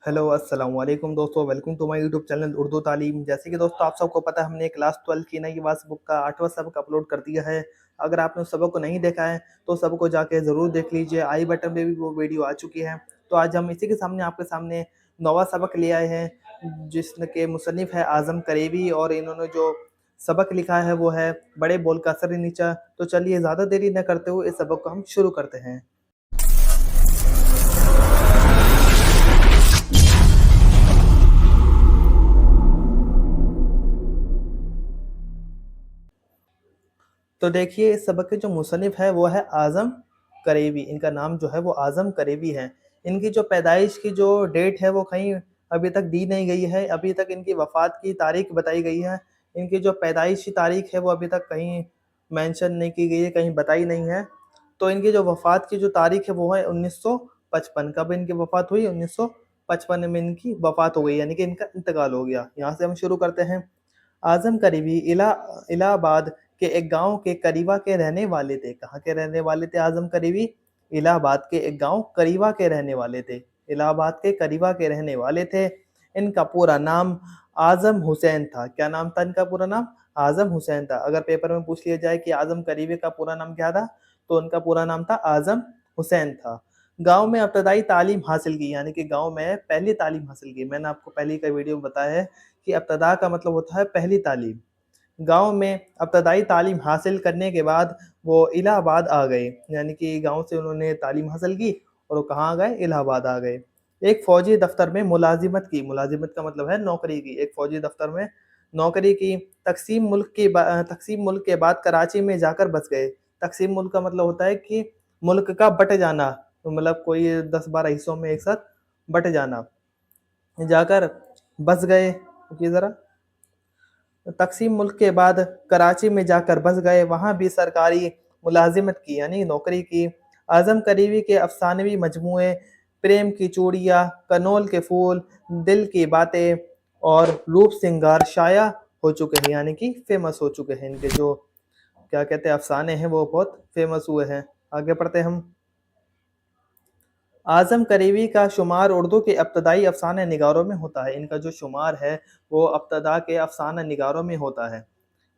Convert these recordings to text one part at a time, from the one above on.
Hello अस्सलाम वालेकुम दोस्तों, welcome to my YouTube channel Urdu Taleem. जैसे कि दोस्तों आप सबको पता है, हमने क्लास 12 की नई वास बुक का 8वां सबक अपलोड कर दिया है। अगर आपने उस सबक को नहीं देखा है तो सबको जाके ज़रूर देख लीजिए। आई बटन पे भी वो वीडियो आ चुकी है। तो आज हम इसी के सामने आपके सामने नौवां सबक ले आए हैं, जिसके मुसन्निफ़ है आज़म करीबी, और इन्होंने जो सबक लिखा है वो है बड़े बोल का असर नीचा। तो चलिए ज़्यादा देरी न करते हुए इस सबक को हम शुरू करते हैं। तो देखिए, इस सबक के जो मुसन्निफ़ है वो है आज़म करीबी। इनका नाम जो है वो आज़म करीबी है। इनकी जो पैदाइश की जो डेट है वो कहीं अभी तक दी नहीं गई है। अभी तक इनकी वफ़ात की तारीख़ बताई गई है। इनकी जो पैदाइश की तारीख़ है वो अभी तक कहीं मेंशन नहीं की गई है, कहीं बताई नहीं है। तो इनकी जो वफ़ात की जो तारीख़ है वो है 1955। कब इनकी वफ़ात हुई? 1955 में इनकी वफ़ात हो गई, यानी कि इनका इंतकाल हो गया। यहाँ से हम शुरू करते हैं। आज़म करीबी इलाहाबाद के एक गाँव के करीबा के रहने वाले थे। कहाँ के रहने वाले थे आज़म करीबी? इलाहाबाद के एक गाँव करीबा के रहने वाले थे। इलाहाबाद के करीबा के रहने वाले थे। इनका पूरा नाम आज़म हुसैन था। क्या नाम था इनका पूरा नाम? आज़म हुसैन था। अगर पेपर में पूछ लिया जाए कि आज़म करीबी का पूरा नाम क्या था? तो उनका पूरा नाम था आज़म हुसैन था। गाँव में इब्तदाई तालीम हासिल की, यानी कि गाँव में पहली तालीम हासिल की। मैंने आपको पहले का वीडियो में बताया है कि इब्तिदा का मतलब होता है पहली तालीम। गाँव में इब्तदाई तालीम हासिल करने के बाद वो इलाहाबाद आ गए, यानी कि गाँव से उन्होंने तालीम हासिल की और वो कहाँ आ गए? इलाहाबाद आ गए। एक फ़ौजी दफ़्तर में मुलाज़िमत की, मुलाज़िमत का मतलब है नौकरी की। एक फ़ौजी दफ़्तर में नौकरी की। तक़सीम मुल्क के बाद कराची में जाकर बस गए। तक़सीम मुल्क का मतलब होता है कि मुल्क का बँट जाना, तो मतलब कोई 10-12 हिस्सों में एक साथ बँट जाना। जाकर बस गए। रुकिए ज़रा। तक़सीम मुल्क के बाद कराची में जाकर बस गए, वहाँ भी सरकारी मुलाज़िमत की, यानी नौकरी की। आज़म करीबी के अफ़सानवी मजमूए प्रेम की चूड़ियाँ, कनोल के फूल, दिल की बातें और रूप सिंगार शाया हो चुके हैं, यानी कि फ़ेमस हो चुके हैं। इनके जो क्या कहते हैं अफ़साने हैं वो बहुत फ़ेमस हुए हैं। आगे पढ़ते हैं हम। आज़म करीबी का शुमार उर्दू के इब्तदाई अफ़साने निगारों में होता है। इनका जो शुमार है वो इब्तदा के अफ़साना निगारों में होता है।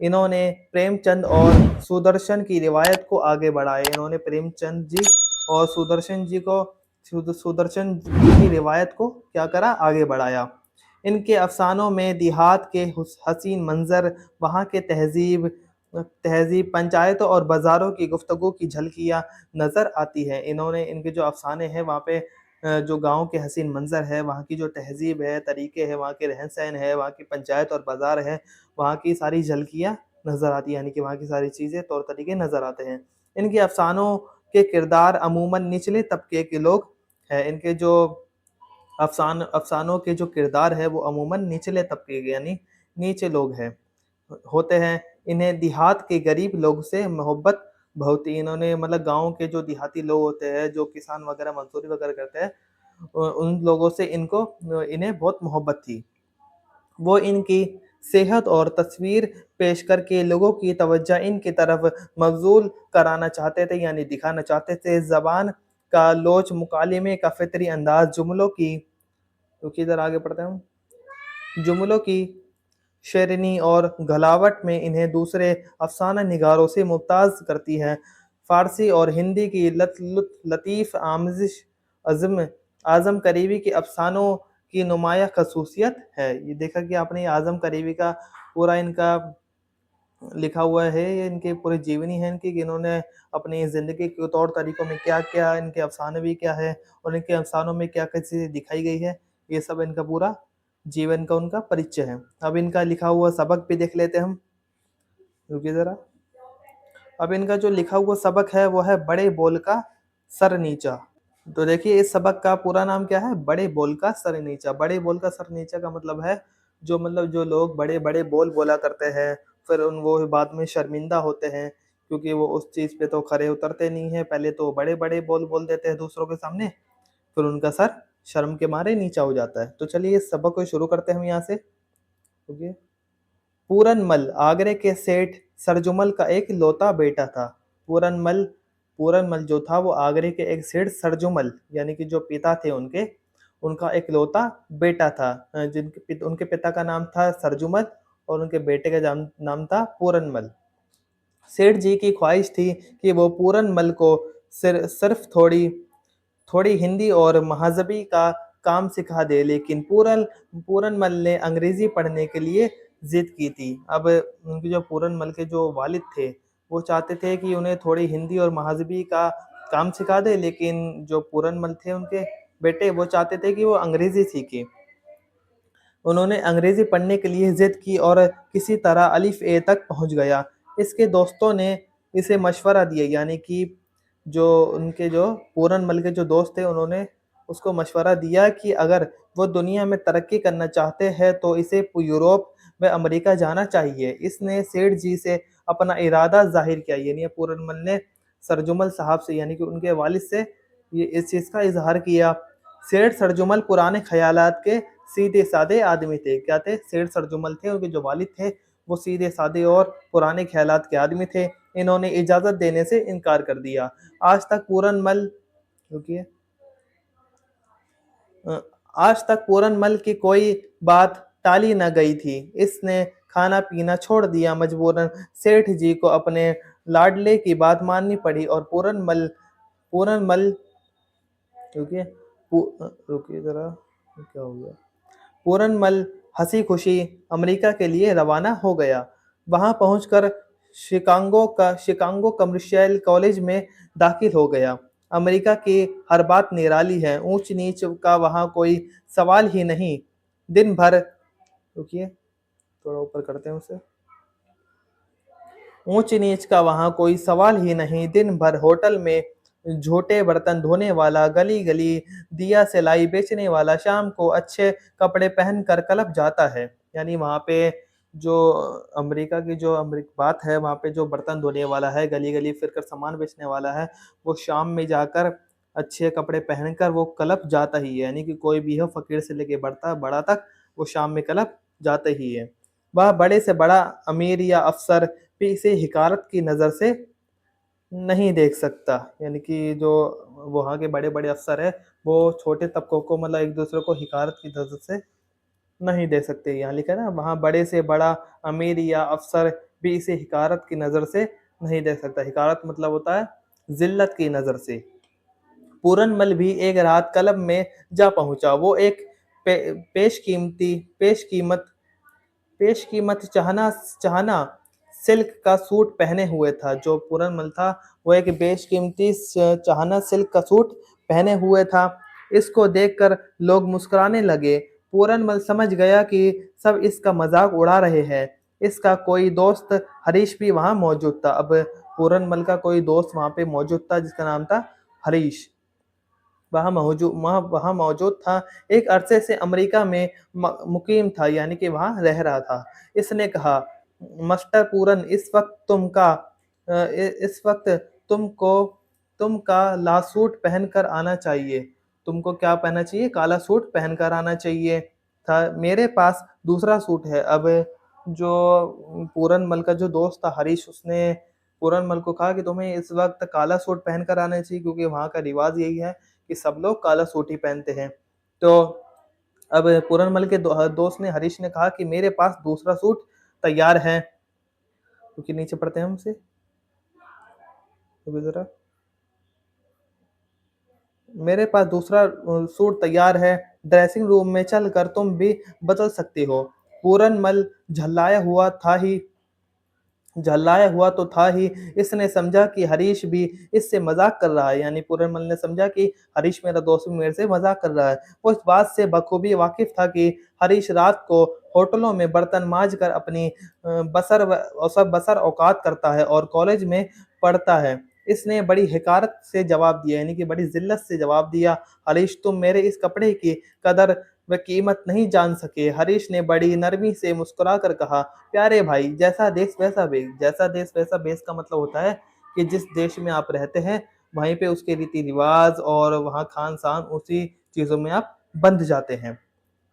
इन्होंने प्रेमचंद और सुदर्शन की रिवायत को आगे बढ़ाया। इन्होंने प्रेमचंद जी और सुदर्शन जी की रिवायत को क्या करा? आगे बढ़ाया। इनके अफ़सानों में देहात के हसीन मंज़र, वहाँ के तहज़ीब, पंचायतों और बाज़ारों की गुफ्तगू की झलकियाँ नज़र आती हैं। इन्होंने इनके जो अफ़साने हैं वहाँ पे जो गाँव के हसीन मंज़र है, वहाँ की जो तहज़ीब है, तरीके हैं, वहाँ के रहन-सहन है, वहाँ की पंचायत और बाज़ार है, वहाँ की सारी झलकियाँ नज़र आती हैं, यानी कि वहाँ की सारी चीज़ें, तौर-तरीके नज़र आते हैं। इनके अफ़सानों के किरदार अमूमन निचले तबके के लोग हैं। इनके जो अफ़सानों के जो किरदार है वो अमूमन निचले तबके के, यानी नीचे लोग हैं होते हैं। इन्हें देहात के गरीब लोग से मोहब्बत बहुत थी। इन्होंने मतलब गाँव के जो देहाती लोग होते हैं, जो किसान वगैरह मज़दूरी वगैरह करते हैं, उन लोगों से इन्हें बहुत मोहब्बत थी। वो इनकी सेहत और तस्वीर पेश करके लोगों की तवज्जो इनकी तरफ मबज़ूल कराना चाहते थे, यानी दिखाना चाहते थे। ज़बान का लोच, मुकालमे का फ़ितरी अंदाज़, रुकिए ज़रा आगे पढ़ते हैं हम। जुमलों की शेरनी और घलावट में इन्हें दूसरे अफ़साना निगारों से मुमताज़ करती है। फ़ारसी और हिंदी की लतीफ़ आमेज़िश अज़्म आज़म करीबी के अफ़सानों की नुमायाँ ख़ुसूसियत है। ये देखा कि आपने आज़म करीबी का पूरा इनका लिखा हुआ है, ये इनकी पूरी जीवनी है इनकी, कि इन्होंने अपनी ज़िंदगी के तौर तरीकों में क्या-क्या, इनके अफ़साने भी क्या है और इनके अफ़सानों में क्या-क्या चीज़ें दिखाई गई है, ये सब इनका पूरा जीवन का उनका परिचय है। अब इनका लिखा हुआ सबक भी देख लेते हैं हम। रुकिए ज़रा। अब इनका जो लिखा हुआ सबक है वो है बड़े बोल का सर नीचा। तो देखिए इस सबक का पूरा नाम क्या है? बड़े बोल का सर नीचा। बड़े बोल का सर नीचा का मतलब है जो लोग बड़े-बड़े बोल बोला करते हैं, फिर वो बाद में शर्मिंदा होते हैं, क्योंकि वो उस चीज़ पे तो खरे उतरते नहीं हैं। पहले तो बड़े-बड़े बोल बोल देते हैं दूसरों के सामने, फिर उनका सर शर्म के मारे नीचा हो जाता है। तो चलिए इस सबक को शुरू करते हैं हम यहाँ से। रुकिए। पूरनमल आगरे के सेठ सरजुमल का एक लौता बेटा था। पूरनमल पूरनमल जो था वो आगरे के एक सेठ सरजुमल, यानी कि जो पिता थे उनके, उनका इकलौता बेटा था, उनके पिता का नाम था सरजुमल और उनके बेटे का नाम था पूरनमल। सेठ जी की ख्वाहिश थी कि वो पूरनमल को सिर्फ थोड़ी थोड़ी हिंदी और महज़बी का काम सिखा दे, लेकिन पूरनमल ने अंग्रेज़ी पढ़ने के लिए ज़िद की थी। अब उनके जो पूरनमल के जो वालिद थे, वो चाहते थे कि उन्हें थोड़ी हिंदी और महज़बी का काम सिखा दे, लेकिन जो पूरनमल थे उनके बेटे, वो चाहते थे कि वो अंग्रेज़ी सीखें। उन्होंने अंग्रेज़ी पढ़ने के लिए ज़िद की और किसी तरह अलिफ ए तक पहुँच गया। इसके दोस्तों ने इसे मशवरा दिया, यानी कि जो उनके जो पूरनमल के जो दोस्त थे, उन्होंने उसको मशवरा दिया कि अगर वो दुनिया में तरक्की करना चाहते हैं तो इसे यूरोप व अमेरिका जाना चाहिए। इसने सेठ जी से अपना इरादा ज़ाहिर किया, यानी पूरनमल ने सरजुमल साहब से, यानी कि उनके वालिद से ये इस चीज़ का इज़हार किया। सेठ सरजुमल पुराने ख़यालात के सीधे-साधे आदमी थे। क्या थे? सेठ सरजुमल थे, उनके जो वालिद थे, वो सीधे-साधे और पुराने ख़यालात के आदमी थे। इन्होंने इजाज़त देने से इनकार कर दिया। आज तक पूरनमल रुकिए अ, आज तक पूरनमल की कोई बात टाली न गई थी। इसने खाना-पीना छोड़ दिया, मजबूरन सेठ जी को अपने लाडले की बात माननी पड़ी और पूरनमल रुकिए रुकिए ज़रा, क्या हो गया? पूरनमल हँसी-खुशी अमेरिका के लिए रवाना हो गया। वहाँ पहुँचकर शिकागो कमर्शियल कॉलेज में दाखिल हो गया। अमेरिका की हर बात निराली है, ऊँच-नीच का वहाँ कोई सवाल ही नहीं। दिन भर रुकिए, थोड़ा ऊपर करते हैं उसे। ऊँच-नीच का वहाँ कोई सवाल ही नहीं, दिन भर होटल में झूठे बर्तन धोने वाला, गली-गली दिया सिलाई बेचने वाला, शाम को अच्छे कपड़े पहनकर क्लब जाता है। यानी वहाँ पे जो अमेरिका की जो बात है, वहाँ पे जो बर्तन धोने वाला है, गली-गली फिरकर सामान बेचने वाला है, वो शाम में जाकर अच्छे कपड़े पहनकर वो क्लब जाता ही है। यानी कि कोई भी हो, फ़कीर से लेके बड़ा तक, वो शाम में क्लब जाता ही है। वह बड़े से बड़ा अमीर या अफ़सर भी इसे हिकारत की नज़र से नहीं देख सकता। यानी कि जो वहाँ के बड़े-बड़े अफ़सर हैं, वो छोटे तबकों को मतलब एक-दूसरे को हिकारत की नज़र से नहीं देख सकते। यहाँ लिखा है ना, वहाँ बड़े से बड़ा अमीर या अफ़सर भी इसे हिकारत की नज़र से नहीं देख सकता। हिकारत मतलब होता है ज़िल्लत की नज़र से। पूरनमल भी एक रात क्लब में जा पहुँचा। वो एक पे पेशकीमती पेशकीमत पेशकीमत चाहना चाहना सिल्क का सूट पहने हुए था। जो पूरनमल था, वो एक बेशकीमती चाहना सिल्क का सूट पहने हुए था। इसको देखकर लोग मुस्कुराने लगे। पूरनमल समझ गया कि सब इसका मजाक उड़ा रहे हैं। इसका कोई दोस्त हरीश भी वहाँ मौजूद था। अब पूरनमल का कोई दोस्त वहाँ पे मौजूद था, जिसका नाम था हरीश। वहाँ मौजूद था। एक अरसे से अमेरिका में मुकीम था, यानी कि वहाँ रह रहा था। इसने कहा, "मास्टर पूरन, इस वक्त तुमको तुम का ला सूट पहनकर आना चाहिए।" तुमको क्या पहनना चाहिए? काला सूट पहनकर आना चाहिए था। मेरे पास दूसरा सूट है। अब जो पूरनमल का जो दोस्त था हरीश, उसने पूरनमल को कहा कि तुम्हें इस वक्त काला सूट पहनकर आना चाहिए, क्योंकि वहाँ का रिवाज यही है कि सब लोग काला सूट ही पहनते हैं। तो अब पूरनमल के दोस्त ने, हरीश ने कहा कि मेरे पास दूसरा सूट तैयार है। क्योंकि नीचे पढ़ते हैं हम उसे, तो जरा, मेरे पास दूसरा सूट तैयार है, ड्रेसिंग रूम में चलकर तुम भी बदल सकती हो। पूरनमल झल्लाया हुआ तो था ही। इसने समझा कि हरीश भी इससे मजाक कर रहा है। यानी पूरनमल ने समझा कि हरीश मेरा दोस्त भी मेरे से मजाक कर रहा है। वो इस बात से बखूबी वाकिफ था कि हरीश रात को होटलों में बर्तन मांज कर अपनी बसर औकात करता है और कॉलेज में पढ़ता है। इसने बड़ी हिकारत से जवाब दिया, यानी कि बड़ी जिल्लत से जवाब दिया, हरीश तुम मेरे इस कपड़े की कदर व कीमत नहीं जान सके। हरीश ने बड़ी नरमी से मुस्कुरा कर कहा, प्यारे भाई, जैसा देश वैसा भेष का मतलब होता है कि जिस देश में आप रहते हैं, वहीं पे उसके रीति-रिवाज और वहाँ खान-पान, उसी चीज़ों में आप बंध जाते हैं।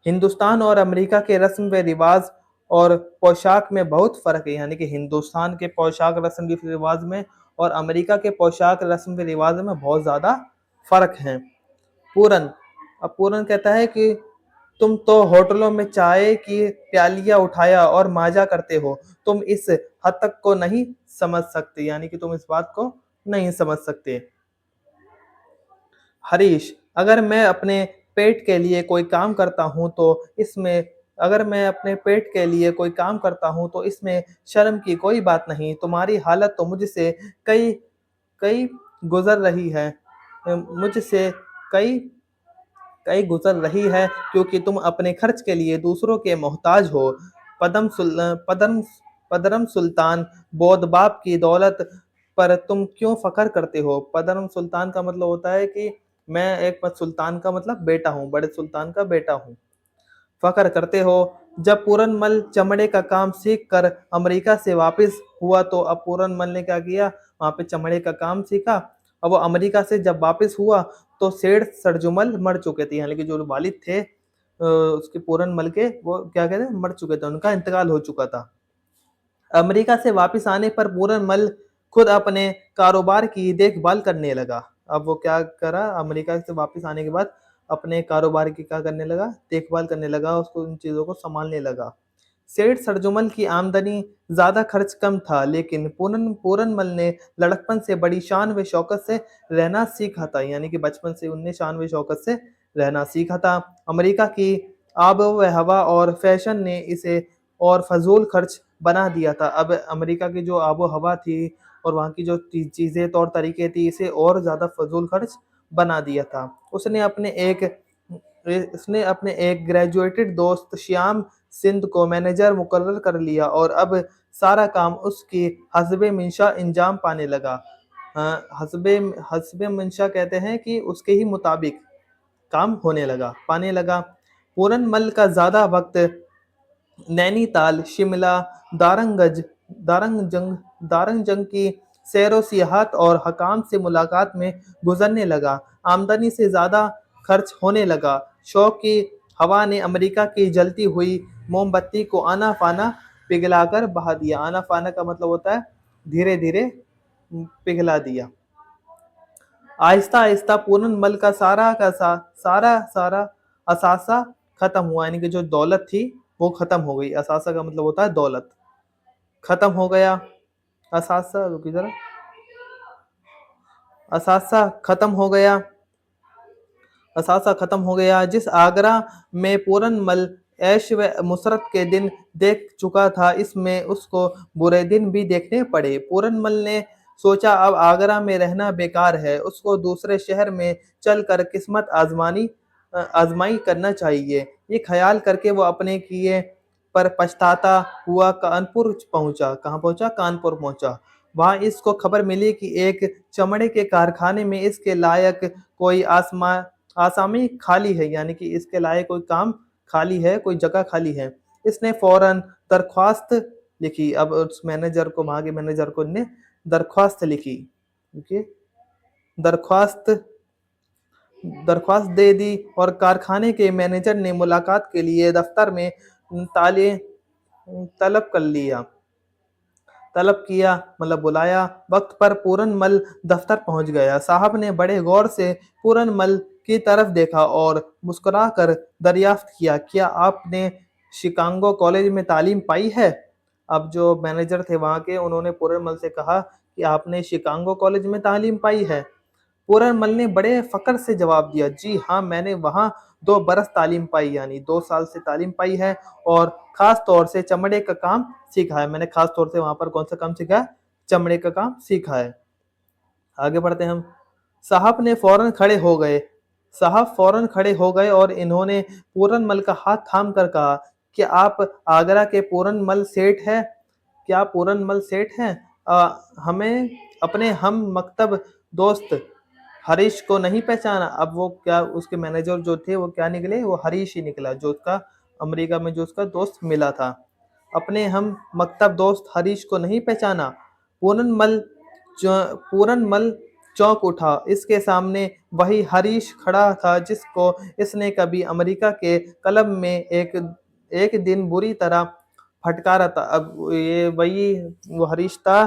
हिंदुस्तान और अमेरिका के रस्म व रिवाज और पोशाक में बहुत फ़र्क है। यानी कि हिंदुस्तान के पोशाक रस्म रिवाज में और अमेरिका के पोशाक रस्म व रिवाज में बहुत ज़्यादा फ़र्क है। पूरन अब पूरन कहता है कि तुम तो होटलों में चाय की प्यालियां उठाया और मांजा करते हो, तुम इस हद तक को नहीं समझ सकते, यानी कि तुम इस बात को नहीं समझ सकते। हरीश, अगर मैं अपने पेट के लिए कोई काम करता हूँ तो इसमें अगर मैं अपने पेट के लिए कोई काम करता हूँ तो इसमें शर्म की कोई बात नहीं। तुम्हारी हालत तो मुझसे कई कई गुजर रही है, मुझसे कई कई गुजर रही है, क्योंकि तुम अपने खर्च के लिए दूसरों के मोहताज हो। पदम सुल, पदम पदरम सुल्तान बोधबाप की दौलत पर तुम क्यों फख्र करते हो? पदरम सुल्तान का मतलब होता है कि मैं एक सुल्तान का मतलब बेटा हूँ, बड़े सुल्तान का बेटा हूँ। फख्र करते हो। जब पूरनमल चमड़े का काम सीख कर अमेरिका से वापस हुआ तो अब पूरनमल ने क्या किया, वहां पे चमड़े का काम सीखा। अब वो अमेरिका से जब वापस हुआ तो सेठ सरजुमल मर चुके थे, यानी कि जो वालिद थे उसके पूरनमल के, वो क्या कहते हैं, मर चुके थे, उनका इंतकाल हो चुका था। अमेरिका से वापस आने पर पूरनमल खुद अपने कारोबार की देखभाल करने लगा। अब वो क्या करा, अमेरिका से वापस आने के बाद अपने कारोबार की क्या करने लगा, देखभाल करने लगा, उसको उन चीज़ों को संभालने लगा। सेठ सरजुमल की आमदनी ज़्यादा खर्च कम था, लेकिन पूरनमल ने लड़कपन से बड़ी शान व शौकत से रहना सीखा था, यानी कि बचपन से उनने शान व शौकत से रहना सीखा था। अमेरिका की आब व हवा और फैशन ने इसे और फजूल खर्च बना दिया था। अब अमेरिका की जो आबो हवा थी और वहाँ की जो चीज़ें तौर तरीके थी, इसे और ज़्यादा फजूल खर्च बना दिया था। उसने अपने एक ग्रेजुएटेड दोस्त श्याम सिंध को मैनेजर मुकर्रर कर लिया और अब सारा काम उसकी हस्बे मंशा इंजाम पाने लगा। हस्बे हस्बे मंशा कहते हैं कि उसके ही मुताबिक काम होने लगा, पाने लगा। पूरनमल का ज़्यादा वक्त नैनीताल, शिमला, दारंगज दारंगजंग दारंगजंग की सैरो सियाहत और हकाम से मुलाकात में गुजरने लगा। आमदनी से ज़्यादा खर्च होने लगा। शौक की हवा ने अमेरिका की जलती हुई मोमबत्ती को आना फाना पिघलाकर बहा दिया। आना फाना का मतलब होता है धीरे धीरे पिघला दिया। आहिस्ता आहिस्ता पूरनमल का सारा सारा असासा खत्म हुआ, यानी कि जो दौलत थी वो खत्म हो गई। असासा का मतलब होता है दौलत, खत्म हो गया। असासा, रुकी जरा, असासा खत्म हो गया। असासा खत्म हो गया। जिस आगरा में पूरनमल ऐश व मुसरत के दिन देख चुका था, इसमें उसको बुरे दिन भी देखने पड़े। पूरनमल ने सोचा अब आगरा में रहना बेकार है, उसको दूसरे शहर में चलकर किस्मत आजमाई करना चाहिए। ये ख्याल करके वो अपने किए पर पछताता हुआ कानपुर पहुंचा। कहाँ पहुंचा? कानपुर पहुंचा। वहां इसको खबर मिली कि एक चमड़े के कारखाने में इसके लायक कोई आसामी खाली है, यानी कि इसके लायक कोई काम खाली है, कोई जगह खाली है। इसने फौरन दरख्वास्त लिखी। अब उस मैनेजर को, वहां के मैनेजर को ने दरख्वास्त लिखी। देखिए, दरख्वास्त दरख्वास्त दे दी और कारखाने के मैनेजर ने मुलाकात के लिए दफ्तर में ताले तलब कर लिया तलब किया, मतलब बुलाया। वक्त पर पूरनमल दफ्तर पहुंच गया। साहब ने बड़े गौर से पूरनमल की तरफ देखा और मुस्कुराकर दरियाफ्त किया, क्या आपने शिकागो कॉलेज में तालीम पाई है? अब जो मैनेजर थे वहां के, उन्होंने पूरनमल से कहा कि आपने शिकागो कॉलेज में तालीम पाई है? पूरनमल ने बड़े फक्र से जवाब दिया, जी हाँ, मैंने वहाँ 2 बरस तालीम पाई, यानी 2 साल से तालीम पाई है और खास तौर से चमड़े का काम सीखा है। मैंने खास तौर से वहां पर कौन सा काम सीखा है? चमड़े का काम सीखा है। आगे बढ़ते हैं हम। साहब ने फौरन खड़े हो गए साहब फौरन खड़े हो गए और इन्होंने पूरनमल का हाथ थाम कर कहा कि आप आगरा के पूरनमल सेठ है? क्या पूरनमल सेठ हैं? हमें अपने हम मकतब दोस्त हरीश को नहीं पहचाना? अब वो क्या, उसके मैनेजर जो थे वो क्या निकले? वो हरीश ही निकला, जो उसका अमेरिका में जो उसका दोस्त मिला था। अपने हम मकतब दोस्त हरीश को नहीं पहचाना? पूरनमल पूरनमल चौंक उठा। इसके सामने वही हरीश खड़ा था जिसको इसने कभी अमेरिका के क्लब में एक एक दिन बुरी तरह फटकारा था। अब ये वही वो हरीश था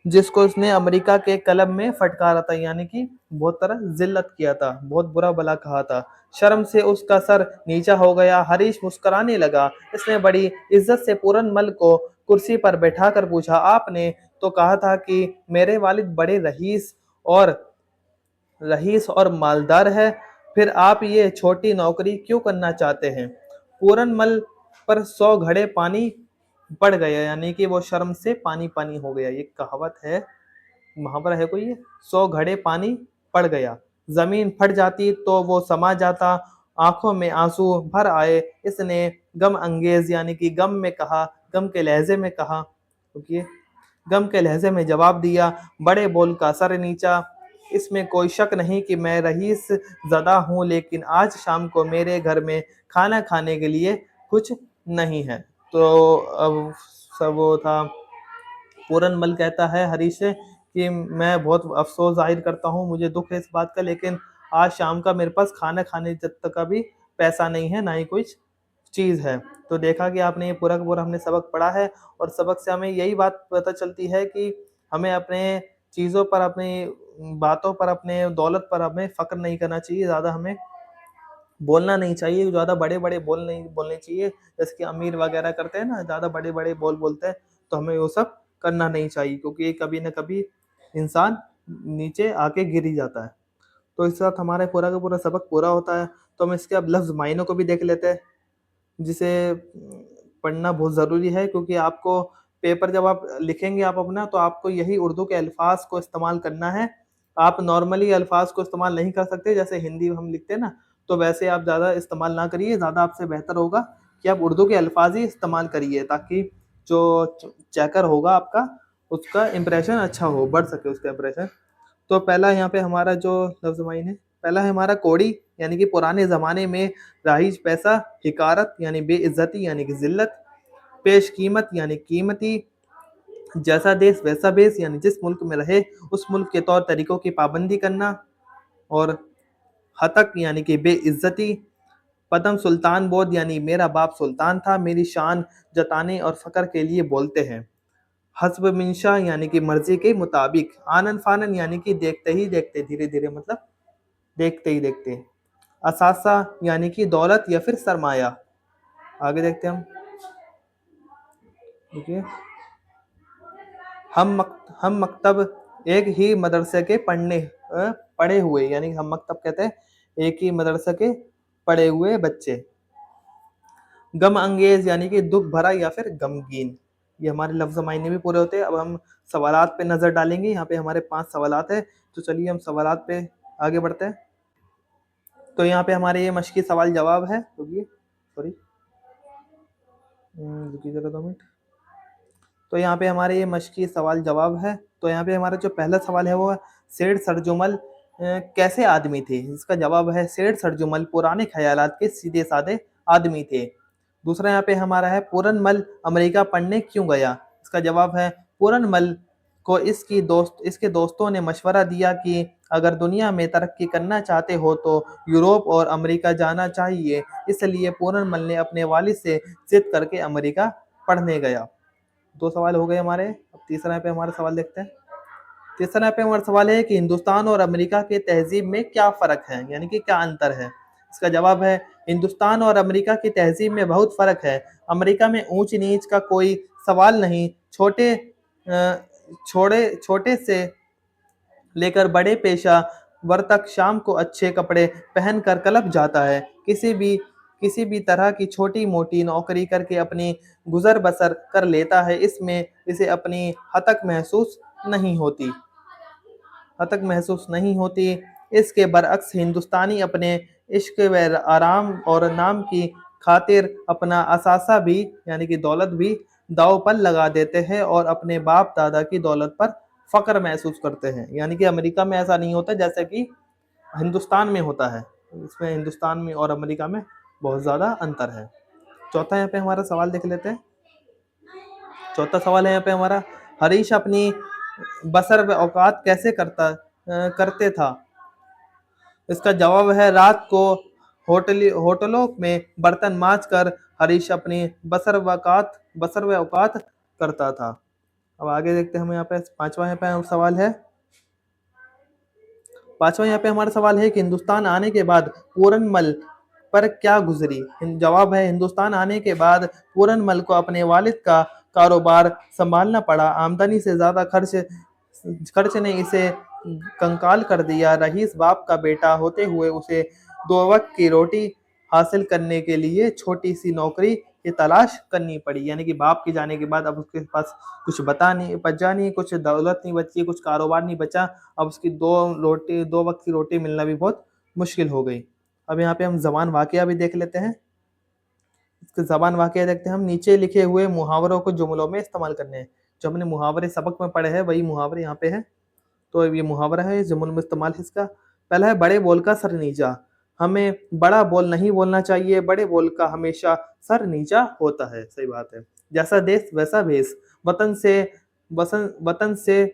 जिसको उसने अमेरिका के क्लब में फटकारा था, यानी कि बहुत तरह जिल्लत किया था, बहुत बुरा भला कहा था। शर्म से उसका सर नीचा हो गया। हरीश मुस्कुराने लगा। इसने बड़ी इज्जत से पूरनमल को कुर्सी पर बैठाकर पूछा, आपने तो कहा था कि मेरे वालिद बड़े और रईस और मालदार है, फिर आप ये छोटी नौकरी क्यों करना चाहते हैं? पूरनमल पर 100 घड़े पानी पड़ गया, यानी कि वो शर्म से पानी पानी हो गया। ये कहावत है, मुहावरा है कोई ये। 100 घड़े पानी पड़ गया, जमीन फट जाती तो वो समा जाता। आंखों में आंसू भर आए। इसने गम अंगेज यानी कि गम के लहजे में कहा, क्योंकि गम के लहजे में जवाब दिया, बड़े बोल का सर नीचा। इसमें कोई शक नहीं कि मैं रईस ज़दा हूँ, लेकिन आज शाम को मेरे घर में खाना खाने के लिए कुछ नहीं है। तो अब सब वो था, पूरनमल कहता है हरीश से कि मैं बहुत अफसोस जाहिर करता हूँ, मुझे दुख है इस बात का, लेकिन आज शाम का मेरे पास खाना खाने तक का भी पैसा नहीं है, ना ही कुछ चीज़ है। तो देखा कि आपने ये पूरा का पूरा हमने सबक पढ़ा है, और सबक से हमें यही बात पता चलती है कि हमें अपने चीज़ों पर, अपनी बातों पर, अपने दौलत पर हमें फ़क्र नहीं करना चाहिए। ज़्यादा हमें बोलना नहीं चाहिए, ज़्यादा बड़े-बड़े बोल नहीं बोलने चाहिए। जैसे कि अमीर वगैरह करते हैं ना, ज़्यादा बड़े-बड़े बोल बोलते हैं, तो हमें वो सब करना नहीं चाहिए, क्योंकि कभी न कभी इंसान नीचे आके गिर ही जाता है। तो इस साथ हमारा पूरा का पूरा सबक पूरा होता है। तो हम इसके अब लफ्ज़ मायनों को भी देख लेते हैं, जिसे पढ़ना बहुत ज़रूरी है, क्योंकि आपको पेपर जब आप लिखेंगे आप अपना, तो आपको यही उर्दू के अल्फ़ाज़ को इस्तेमाल करना है। आप नॉर्मली अल्फ़ाज़ को इस्तेमाल नहीं कर सकते, जैसे हिंदी हम लिखते हैं ना, तो वैसे आप ज़्यादा इस्तेमाल ना करिए। ज़्यादा आपसे बेहतर होगा कि आप उर्दू के अल्फ़ाज़ ही इस्तेमाल करिए, ताकि जो चेकर होगा आपका, उसका इम्प्रेशन अच्छा हो, बढ़ सके उसका इम्प्रेशन। तो पहला यहाँ पे हमारा जो लफ्ज़ माइन है, पहला है हमारा कौड़ी, यानी कि पुराने ज़माने में राइज पैसा, हिकारत यानी बेइज्जती यानी कि ज़िल्लत, पेश कीमत यानी कीमती, जैसा देश वैसा बेस यानी जिस मुल्क में रहे उस मुल्क के तौर तरीकों की पाबंदी करना, और हतक यानी कि बेइज्जती, पदम सुल्तान बोध यानी मेरा बाप सुल्तान था, मेरी शान जताने और फ़क्र के लिए बोलते हैं। हस्ब मिंशा यानी कि मर्जी के मुताबिक, आनन फानन यानी कि देखते ही देखते, धीरे धीरे मतलब देखते ही देखते। असासा यानी कि दौलत या फिर सरमाया। आगे देखते हैं हम, देखिए, हम मकतब एक ही मदरसे के पढ़े हुए, यानी हम मकतब कहते हैं एक ही मदरसे के पढ़े हुए बच्चे। गम अंगेज यानी कि दुख भरा या फिर गमगीन। ये हमारे लफ्ज़ मायने भी पूरे होते हैं। अब हम सवालात पे नज़र डालेंगे। यहाँ पे हमारे 5 सवालात हैं, तो चलिए हम सवालात पे आगे बढ़ते हैं। तो यहाँ पे हमारे ये मश्की सवाल जवाब है, रुकिए, सॉरी, रुकिए ज़रा 2 मिनट। तो यहाँ पे हमारे ये मश्की सवाल जवाब है। तो यहाँ पे हमारा जो पहला सवाल है वो है, सेठ सरजुमल कैसे आदमी थे? इसका जवाब है, सेठ सरजुमल पुराने ख़यालात के सीधे-साधे आदमी थे। दूसरा यहाँ पे हमारा है, पूरनमल अमेरिका पढ़ने क्यों गया? इसका जवाब है, पूरनमल को इसके दोस्तों ने मशवरा दिया कि अगर दुनिया में तरक्की करना चाहते हो तो यूरोप और अमेरिका जाना चाहिए। इसलिए पूरनमल ने अपने वालिद से ज़िद करके अमेरिका पढ़ने गया। 2 सवाल हो गए हमारे। अब तीसरा यहाँ पे हमारा सवाल देखते हैं। तीसरा यहाँ पे हमारा सवाल है कि हिंदुस्तान और अमेरिका के तहज़ीब में क्या फ़र्क है? यानी कि क्या अंतर है? इसका जवाब है, हिंदुस्तान और अमेरिका की तहज़ीब में बहुत फ़र्क है। अमेरिका में ऊँच-नीच का कोई सवाल नहीं। छोटे से लेकर बड़े पेशा तक शाम को अच्छे कपड़े पहनकर क्लब जाता है। किसी भी तरह की छोटी-मोटी नौकरी करके अपनी गुज़र-बसर कर लेता है। इसमें इसे अपनी हतक महसूस नहीं होती। इसके बरअक्स हिंदुस्तानी अपने इश्क व आराम और नाम की खातिर अपना असासा भी यानी कि दौलत भी दाँव पर लगा देते हैं, और अपने बाप दादा की दौलत पर फ़क्र महसूस करते हैं। यानी कि अमेरिका में ऐसा नहीं होता जैसे कि हिंदुस्तान में होता है। इसमें हिंदुस्तान में और अमेरिका में बहुत ज़्यादा अंतर है। चौथा यहाँ पे हमारा सवाल देख लेते हैं। चौथा सवाल है यहाँ पे हमारा, हरीश अपनी बसर व औकात कैसे करते था? इसका जवाब है, रात को होटलों में बर्तन मांज कर हरीश अपनी बसर व औकात करता था। अब आगे देखते हैं हम यहाँ पे पांचवा यहाँ पे सवाल है। पांचवा यहाँ पे हमारा सवाल है कि हिंदुस्तान आने के बाद पूरनमल पर क्या गुजरी। जवाब है हिंदुस्तान आने के बाद पूरनमल को अपने वालिद का कारोबार संभालना पड़ा। आमदनी से ज्यादा खर्च ने इसे कंकाल कर दिया। रईस बाप का बेटा होते हुए उसे दो वक्त की रोटी हासिल करने के लिए छोटी सी नौकरी की तलाश करनी पड़ी। यानी कि बाप के जाने के बाद अब उसके पास कुछ बचा नहीं, कुछ दौलत नहीं बची, कुछ कारोबार नहीं बचा। अब उसकी दो वक्त की रोटी मिलना भी बहुत मुश्किल हो गई। अब यहाँ पे हम ज़बान वाकया भी देख लेते हैं। इसके ज़बान वाकया देखते हैं हम। नीचे लिखे हुए मुहावरों को जुमलों में इस्तेमाल करने हैं। जो हमने मुहावरे सबक में पढ़े हैं वही मुहावरे यहाँ पे है। तो ये मुहावरा है, जुम्मन में इस्तेमाल है इसका। पहला है बड़े बोल का सर नीचा। हमें बड़ा बोल नहीं बोलना चाहिए, बड़े बोल का हमेशा सर नीचा होता है। सही बात है। जैसा देश वैसा भेष। वतन से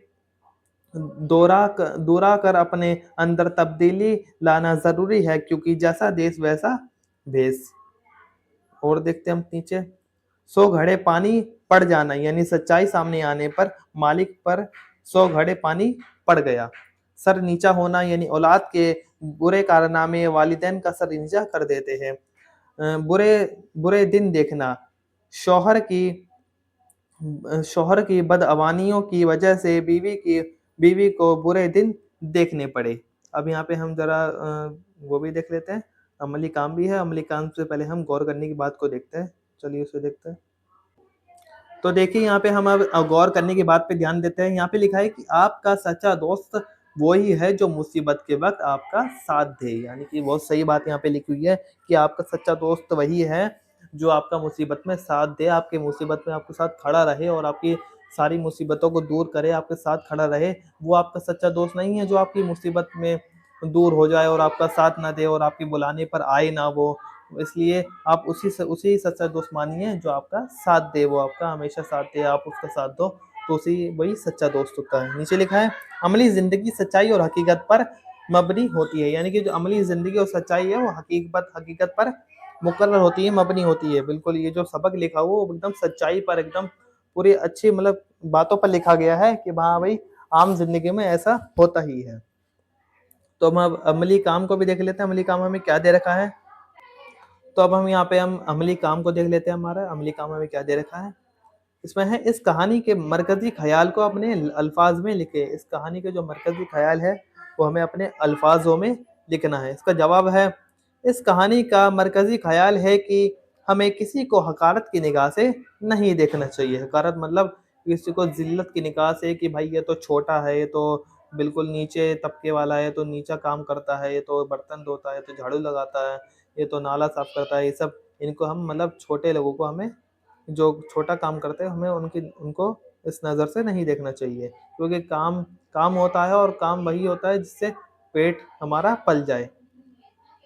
दोरा कर अपने अंदर तब्दीली लाना जरूरी है, क्योंकि जैसा देश वैसा भेष। और देखते हैं हम नीचे। 100 घड़े पानी पड़ जाना, यानी सच्चाई सामने आने पर मालिक पर 100 घड़े पानी पड़ गया। सर नीचा होना यानी औलाद के बुरे कारनामे वालिदैन का सर नीचा कर देते हैं। बुरे बुरे दिन देखना। शौहर की शौहर की बदअवानियों की वजह से बीवी को बुरे दिन देखने पड़े। अब यहाँ पे हम जरा वो भी देख लेते हैं। अमली काम भी है। अमली काम से पहले हम गौर करने की बात को देखते हैं। चलिए उसे देखते हैं। तो देखिए यहाँ पे हम अब गौर करने की बात पे ध्यान देते हैं। यहाँ पे लिखा है कि आपका सच्चा दोस्त वो ही है जो मुसीबत के वक्त आपका साथ दे। यानी कि बहुत सही बात यहाँ पे लिखी हुई है कि आपका सच्चा दोस्त वही है जो आपका मुसीबत में साथ दे, आपके मुसीबत में आपके साथ खड़ा रहे और आपकी सारी मुसीबतों को दूर करे, आपके साथ खड़ा रहे। वो आपका सच्चा दोस्त नहीं है जो आपकी मुसीबत में दूर हो जाए और आपका साथ ना दे और आपके बुलाने पर आए ना वो। इसलिए आप उसी सच्चा दोस्त मानिए जो आपका साथ दे, वो आपका हमेशा साथ दे, आप उसका साथ दो, तो उसी वही सच्चा दोस्त होता है। नीचे लिखा है अमली जिंदगी सच्चाई और हकीकत पर मबनी होती है। यानी कि जो अमली जिंदगी और सच्चाई है वो हकीकत पर मुकर्रर होती है, मबनी होती है। बिल्कुल ये जो सबक लिखा हुआ वो एकदम सच्चाई पर, एकदम पूरी अच्छी मतलब बातों पर लिखा गया है कि हाँ भाई आम जिंदगी में ऐसा होता ही है। तो हम अब अमली काम को भी देख लेते हैं। अमली काम हमें क्या दे रखा है। तो अब हम यहाँ पे हम अमली काम को देख लेते हैं। हमारा अमली काम हमें क्या दे रखा है। इसमें है इस कहानी के मरकजी ख्याल को अपने अल्फाज में लिखे। इस कहानी के जो मरकजी ख्याल है वो हमें अपने अल्फाजों में लिखना है। इसका जवाब है इस कहानी का मरकजी ख्याल है कि हमें किसी को हकारत की निगाह से नहीं देखना चाहिए। हकारत मतलब किसी को जिल्लत की निगाह से कि भाई ये तो छोटा है, ये तो बिल्कुल नीचे तबके वाला है, तो नीचा काम करता है, ये तो बर्तन धोता है, तो झाड़ू लगाता है, ये तो नाला साफ करता है, ये सब इनको हम मतलब छोटे लोगों को हमें जो छोटा काम करते हैं हमें उनको इस नज़र से नहीं देखना चाहिए, क्योंकि काम काम होता है और काम वही होता है जिससे पेट हमारा पल जाए।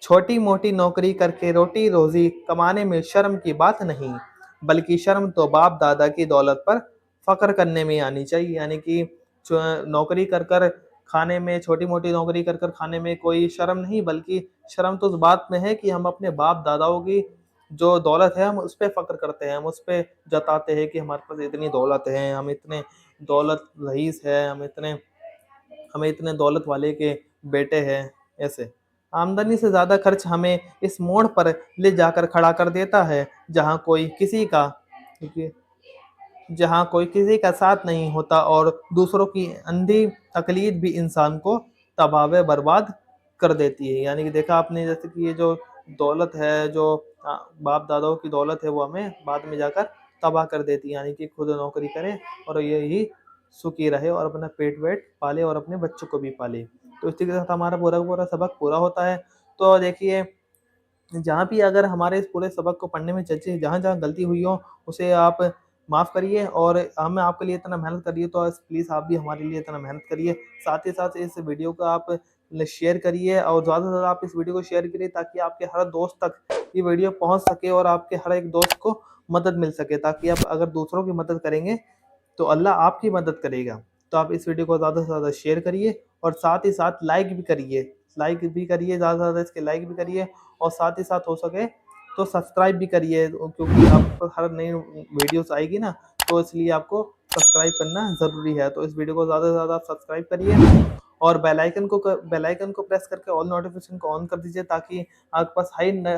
छोटी मोटी नौकरी करके रोटी रोजी कमाने में शर्म की बात नहीं, बल्कि शर्म तो बाप दादा की दौलत पर फख्र करने में आनी चाहिए। यानी कि नौकरी कर कर खाने में, छोटी मोटी नौकरी कर कर खाने में कोई शर्म नहीं, बल्कि शर्म तो उस बात में है कि हम अपने बाप दादाओं की जो दौलत है हम उस पर फख्र करते हैं, हम उस पर जताते हैं कि हमारे पास इतनी दौलत है, हम इतने दौलत रईस है, हमें इतने दौलत वाले के बेटे हैं। ऐसे आमदनी से ज्यादा खर्च हमें इस मोड़ पर ले जाकर खड़ा कर देता है जहाँ कोई किसी का साथ नहीं होता और दूसरों की अंधी तकलीद भी इंसान को तबाह व बर्बाद कर देती है। यानी कि देखा आपने जैसे कि ये जो दौलत है, जो बाप दादाओं की दौलत है, वो हमें बाद में जाकर तबाह कर देती है। यानी कि खुद नौकरी करे और यही सुखी रहे और अपना पेट वेट पाले और अपने बच्चों को भी पाले। तो इसी के साथ हमारा पूरा पूरा सबक पूरा होता है। तो देखिए जहाँ भी अगर हमारे इस पूरे सबक को पढ़ने में जैसे जहाँ जहाँ गलती हुई हो उसे आप माफ़ करिए, और हम आपके लिए इतना मेहनत करिए तो प्लीज़ आप भी हमारे लिए इतना मेहनत करिए। साथ ही साथ इस वीडियो को आप शेयर करिए और ज़्यादा से ज़्यादा आप इस वीडियो को शेयर करिए ताकि आपके हर दोस्त तक ये वीडियो पहुँच सके और आपके हर एक दोस्त को मदद मिल सके, ताकि आप अगर दूसरों की मदद करेंगे तो अल्लाह आपकी मदद करेगा। तो आप इस वीडियो को ज़्यादा से ज़्यादा शेयर करिए और साथ ही साथ लाइक भी करिए, ज़्यादा से ज़्यादा इसके लाइक भी करिए और साथ ही साथ हो सके तो सब्सक्राइब भी करिए, क्योंकि आप हर नई वीडियोस आएगी ना तो इसलिए आपको सब्सक्राइब करना ज़रूरी है। तो इस वीडियो को ज़्यादा से ज़्यादा आप सब्सक्राइब करिए और बेल आइकन को प्रेस करके ऑल नोटिफिकेशन को ऑन कर दीजिए, ताकि आपके पास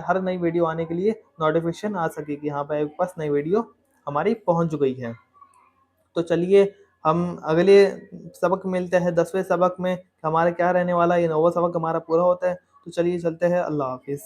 हर नई वीडियो आने के लिए नोटिफिकेशन आ सके कि हाँ भाई आपके पास नई वीडियो हमारी पहुंच गई है। तो चलिए हम अगले सबक में मिलते हैं 10वें सबक में। हमारा क्या रहने वाला है, ये 9वां सबक हमारा पूरा होता है। तो चलिए चलते हैं। अल्लाह हाफिज़।